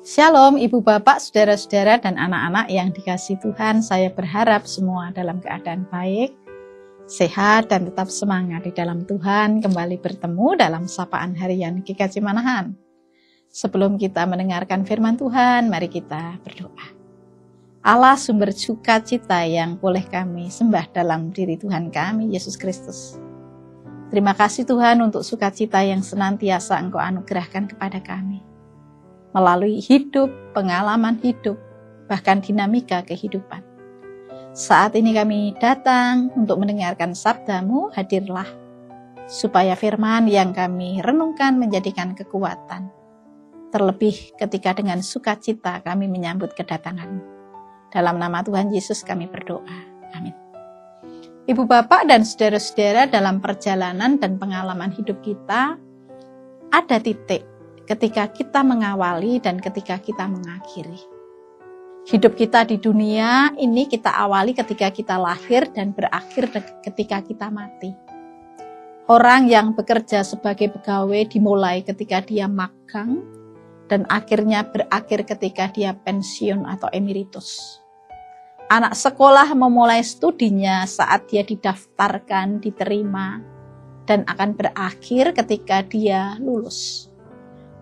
Shalom Ibu Bapak, Saudara-saudara dan anak-anak yang dikasihi Tuhan. Saya berharap semua dalam keadaan baik, sehat dan tetap semangat di dalam Tuhan. Kembali bertemu dalam sapaan harian GKJ Manahan. Sebelum kita mendengarkan firman Tuhan, mari kita berdoa. Allah sumber sukacita yang boleh kami sembah dalam diri Tuhan kami, Yesus Kristus. Terima kasih Tuhan untuk sukacita yang senantiasa Engkau anugerahkan kepada kami. Melalui hidup, pengalaman hidup, bahkan dinamika kehidupan. Saat ini kami datang untuk mendengarkan sabda-Mu, hadirlah, supaya firman yang kami renungkan menjadikan kekuatan. Terlebih ketika dengan sukacita kami menyambut kedatangan-Mu. Dalam nama Tuhan Yesus kami berdoa. Amin. Ibu Bapak dan saudara-saudara, dalam perjalanan dan pengalaman hidup kita, ada titik ketika kita mengawali dan ketika kita mengakhiri. Hidup kita di dunia ini kita awali ketika kita lahir dan berakhir ketika kita mati. Orang yang bekerja sebagai pegawai dimulai ketika dia magang dan akhirnya berakhir ketika dia pensiun atau emeritus. Anak sekolah memulai studinya saat dia didaftarkan, diterima, dan akan berakhir ketika dia lulus.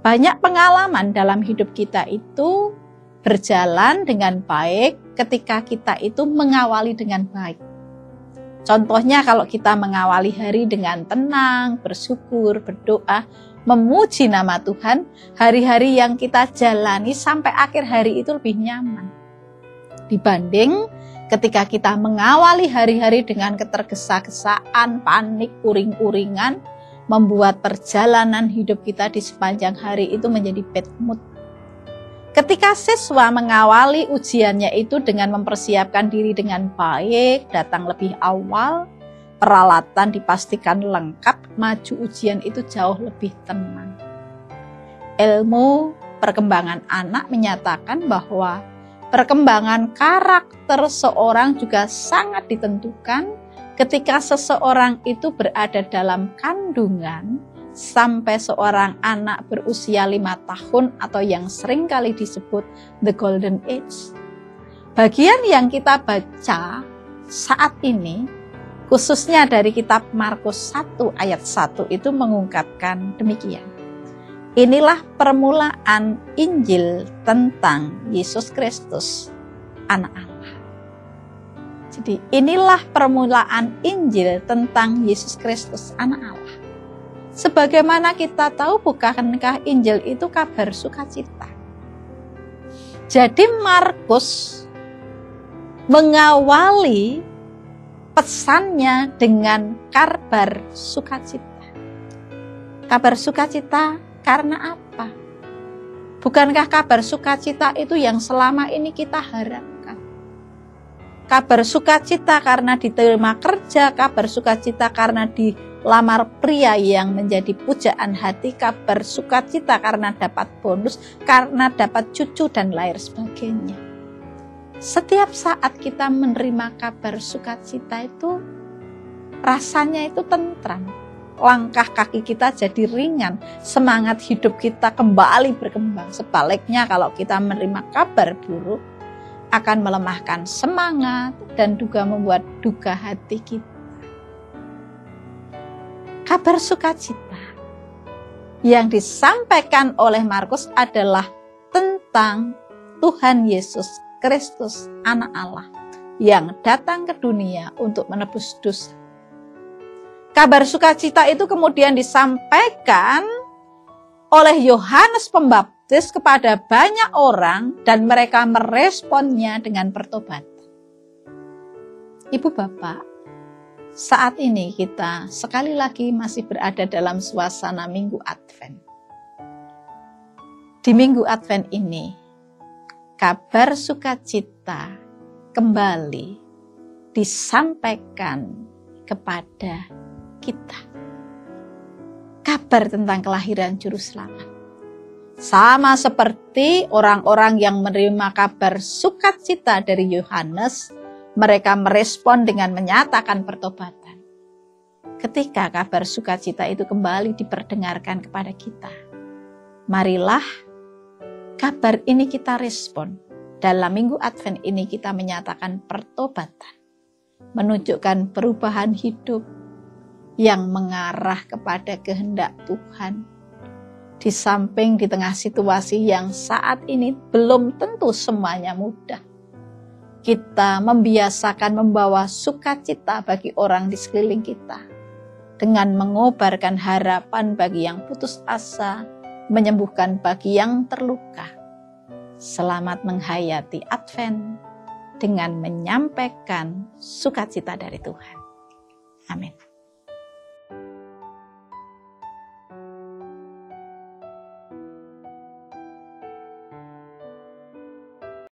Banyak pengalaman dalam hidup kita itu berjalan dengan baik ketika kita itu mengawali dengan baik. Contohnya kalau kita mengawali hari dengan tenang, bersyukur, berdoa, memuji nama Tuhan, hari-hari yang kita jalani sampai akhir hari itu lebih nyaman. Dibanding ketika kita mengawali hari-hari dengan ketergesa-gesaan, panik, uring-uringan, membuat perjalanan hidup kita di sepanjang hari itu menjadi bad mood. Ketika siswa mengawali ujiannya itu dengan mempersiapkan diri dengan baik, datang lebih awal, peralatan dipastikan lengkap, maju ujian itu jauh lebih tenang. Ilmu perkembangan anak menyatakan bahwa perkembangan karakter seorang juga sangat ditentukan ketika seseorang itu berada dalam kandungan sampai seorang anak berusia 5 tahun atau yang seringkali disebut the golden age. Bagian yang kita baca saat ini, khususnya dari kitab Markus 1 ayat 1 itu mengungkapkan demikian. Inilah permulaan Injil tentang Yesus Kristus, Anak Allah. Jadi inilah permulaan Injil tentang Yesus Kristus, Anak Allah. Sebagaimana kita tahu, bukankah Injil itu kabar sukacita? Jadi Markus mengawali pesannya dengan kabar sukacita. Kabar sukacita karena apa? Bukankah kabar sukacita itu yang selama ini kita harapkan? Kabar sukacita karena diterima kerja, kabar sukacita karena dilamar pria yang menjadi pujaan hati, kabar sukacita karena dapat bonus, karena dapat cucu dan lain sebagainya. Setiap saat kita menerima kabar sukacita itu, rasanya itu tentram. Langkah kaki kita jadi ringan, semangat hidup kita kembali berkembang. Sebaliknya kalau kita menerima kabar buruk, akan melemahkan semangat dan juga membuat duka hati kita. Kabar sukacita yang disampaikan oleh Markus adalah tentang Tuhan Yesus Kristus, Anak Allah, yang datang ke dunia untuk menebus dosa. Kabar sukacita itu kemudian disampaikan oleh Yohanes Pembaptis kepada banyak orang dan mereka meresponnya dengan pertobatan. Ibu Bapak, saat ini kita sekali lagi masih berada dalam suasana Minggu Advent. Di Minggu Advent ini, kabar sukacita kembali disampaikan kepada kita. Kabar tentang kelahiran Juru Selamat. Sama seperti orang-orang yang menerima kabar sukacita dari Yohanes, mereka merespon dengan menyatakan pertobatan. Ketika kabar sukacita itu kembali diperdengarkan kepada kita, Marilah kabar ini kita respon. Dalam Minggu Advent ini kita menyatakan pertobatan, menunjukkan perubahan hidup yang mengarah kepada kehendak Tuhan. Di samping di tengah situasi yang saat ini belum tentu semuanya mudah, kita membiasakan membawa sukacita bagi orang di sekeliling kita dengan mengobarkan harapan bagi yang putus asa, menyembuhkan bagi yang terluka. Selamat menghayati Advent dengan menyampaikan sukacita dari Tuhan. Amin.